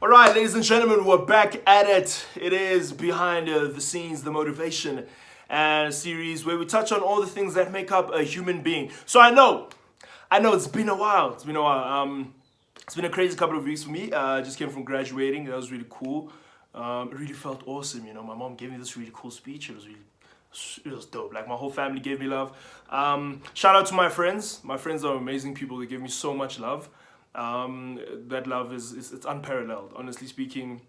All right, ladies and gentlemen, we're back at it. It is Behind the Scenes, the Motivation series where we touch on all the things that make up a human being. So I know it's been a while. It's been a crazy couple of weeks for me. I just came from graduating. That was really cool. It really felt awesome. My mom gave me this really cool speech. It was dope. Like, my whole family gave me love. Shout out to my friends. My friends are amazing people. They give me so much love. That love it's unparalleled, honestly speaking.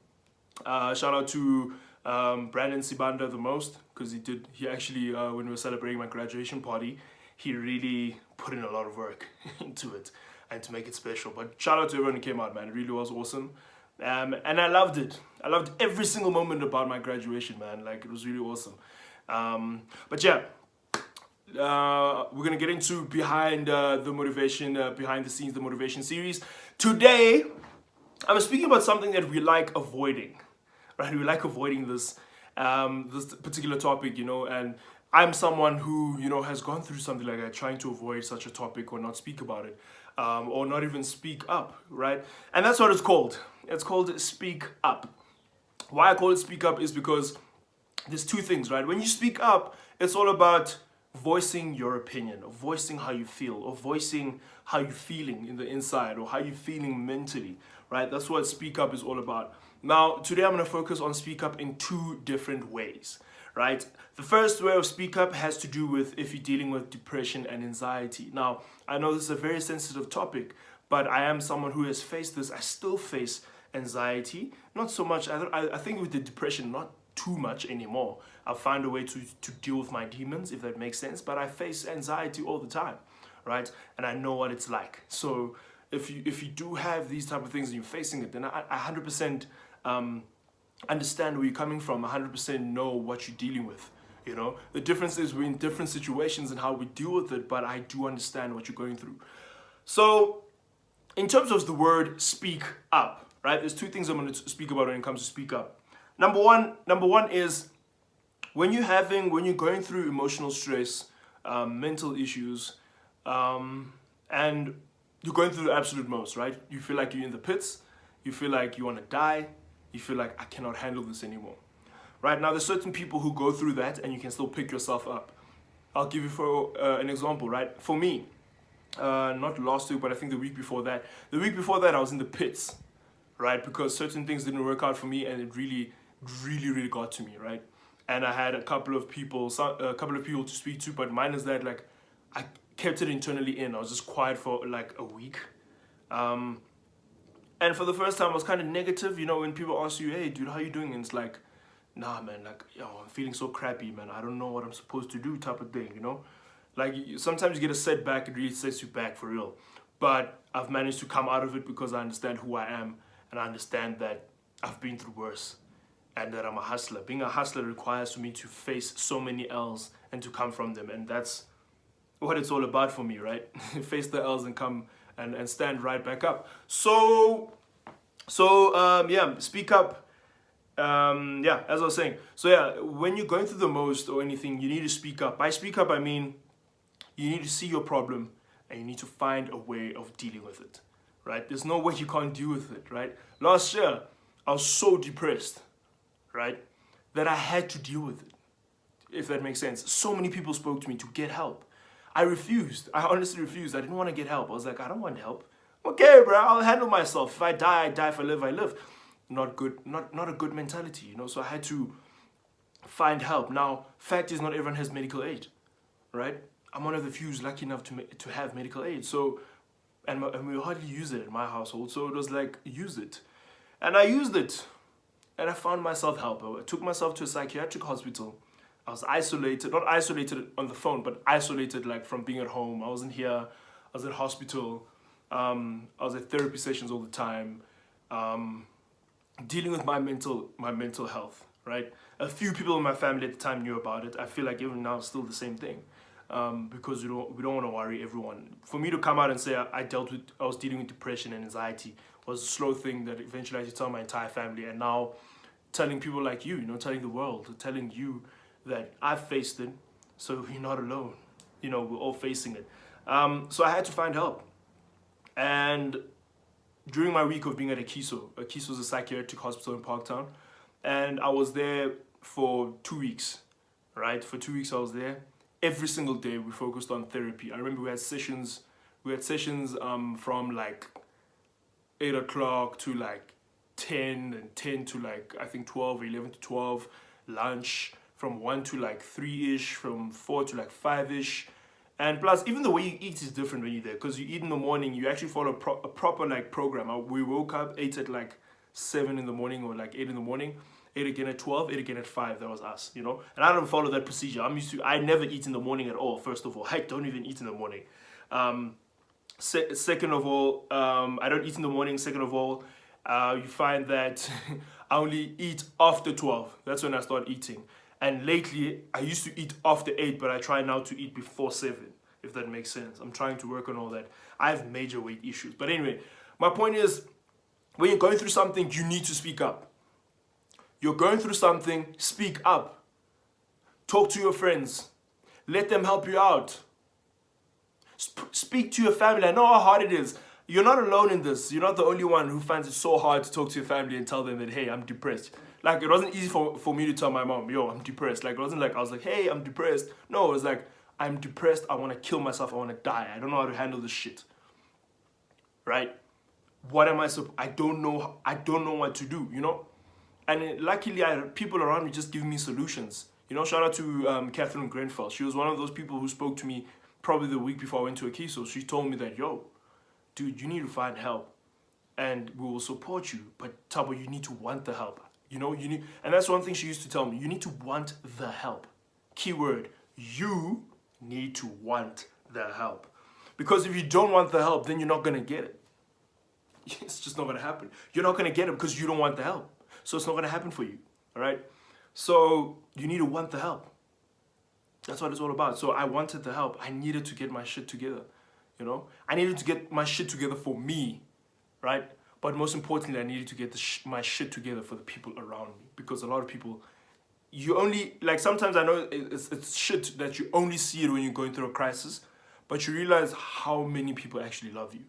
Shout out to Brandon Sibanda the most, because he actually when we were celebrating my graduation party, he really put in a lot of work into it and to make it special. But shout out to everyone who came out, man. It really was awesome. And I loved it. I loved every single moment about my graduation, man. Like, it was really awesome. But yeah, we're gonna get into behind the scenes, the motivation series. Today, I'm speaking about something that we like avoiding, right? We like avoiding this particular topic, and I'm someone who has gone through something like that, trying to avoid such a topic or not speak about it, or not even speak up, right? And that's what it's called. It's called Speak Up. Why I call it Speak Up is because there's two things, right? When you speak up, it's all about voicing your opinion, or voicing how you feel, or voicing how you're feeling in the inside, or how you're feeling mentally, right? That's what Speak Up is all about. Now, today I'm going to focus on Speak Up in two different ways, right? The first way of Speak Up has to do with if you're dealing with depression and anxiety. Now, I know this is a very sensitive topic, but I am someone who has faced this. I still face anxiety, not so much. I think with the depression, not too much anymore. I find a way to deal with my demons, if that makes sense, but I face anxiety all the time, right? And I know what it's like. So if you do have these type of things and you're facing it, then I 100% understand where you're coming from. 100% know what you're dealing with. The difference is we're in different situations and how we deal with it, but I do understand what you're going through. So in terms of the word speak up, right? There's two things I'm going to speak about when it comes to speak up. Number one is when you're going through emotional stress, mental issues, and you're going through the absolute most, right? You feel like you're in the pits, you feel like you want to die, you feel like I cannot handle this anymore, right? Now, there's certain people who go through that and you can still pick yourself up. I'll give you an example, right? For me, not last week, but I think the week before that, I was in the pits, right? Because certain things didn't work out for me, and it really got to me, right? And I had a couple of people to speak to, but mine is that, like, I kept it internally in. I was just quiet for like a week. And for the first time, I was kind of negative, when people ask you, hey, dude, how you doing? And it's like, nah, man, like, I'm feeling so crappy, man. I don't know what I'm supposed to do, type of thing, Like, sometimes you get a setback, it really sets you back for real. But I've managed to come out of it because I understand who I am, and I understand that I've been through worse, and that I'm a hustler. Being a hustler requires for me to face so many L's and to come from them, and that's what it's all about for me, right? Face the L's and come and stand right back up. So yeah, speak up. Yeah, as I was saying. So yeah, when you're going through the most or anything, you need to speak up. By speak up, I mean you need to see your problem and you need to find a way of dealing with it, right? There's no way you can't deal with it, right? Last year, I was so depressed, right, that I had to deal with it, if that makes sense. So many people spoke to me to get help. I refused. I honestly refused. I didn't want to get help. I was like, I don't want help. Okay, bro, I'll handle myself. If I die, I die. If I live, I live. Not good. Not a good mentality, So I had to find help. Now, fact is, not everyone has medical aid, right? I'm one of the few who's lucky enough to have medical aid. So, and we hardly use it in my household. So it was like, use it. And I used it. And I found myself help. I took myself to a psychiatric hospital. I was isolated, not isolated on the phone, but isolated like from being at home. I wasn't here. I was at hospital. I was at therapy sessions all the time, dealing with my mental health, right? A few people in my family at the time knew about it. I feel like even now it's still the same thing, because we don't want to worry everyone. For me to come out and say I was dealing with depression and anxiety was a slow thing that eventually I had to tell my entire family, and now telling people like you, telling the world, telling you that I've faced it, so you're not alone. We're all facing it. So I had to find help. And during my week of being at Akiso is a psychiatric hospital in Parktown, and I was there for 2 weeks, right? For 2 weeks I was there. Every single day we focused on therapy. I remember we had sessions from like 8 o'clock to like 10, and 10 to like, I think 12, or 11 to 12, lunch, from 1 to like 3-ish, from 4 to like 5-ish. And plus, even the way you eat is different when you're there, because you eat in the morning, you actually follow a proper like program. We woke up, ate at like 7 in the morning or like 8 in the morning, ate again at 12, ate again at 5. That was us, you know? And I don't follow that procedure. I never eat in the morning at all, first of all. I don't even eat in the morning. Second of all, I don't eat in the morning. Second of all, you find that I only eat after 12. That's when I start eating. And lately, I used to eat after 8, but I try now to eat before 7, if that makes sense. I'm trying to work on all that. I have major weight issues. But anyway, my point is, when you're going through something, you need to speak up. You're going through something, speak up. Talk to your friends. Let them help you out. Speak to your family. I know how hard it is. You're not alone in this. You're not the only one who finds it so hard to talk to your family and tell them that, hey, I'm depressed. Like, it wasn't easy for me to tell my mom, yo, I'm depressed. Like, it wasn't like I was like, hey, I'm depressed. No, it was like, I'm depressed. I want to kill myself. I want to die. I don't know how to handle this shit. Right? What am I I don't know. I don't know what to do, you know? And luckily, I had people around me just giving me solutions. You know, shout out to Catherine Grenfell. She was one of those people who spoke to me probably the week before I went to Akiso. She told me that, yo, dude, you need to find help. And we will support you. But Thabo, you need to want the help. You know, and that's one thing she used to tell me. You need to want the help. Keyword, you need to want the help. Because if you don't want the help, then you're not going to get it. It's just not going to happen. You're not going to get it because you don't want the help. So it's not going to happen for you. All right? So you need to want the help. That's what it's all about. So I wanted the help. I needed to get my shit together. You know? I needed to get my shit together for me. Right? But most importantly, I needed to get my shit together for the people around me. Because a lot of people, you only, like sometimes I know it's shit that you only see it when you're going through a crisis. But you realize how many people actually love you.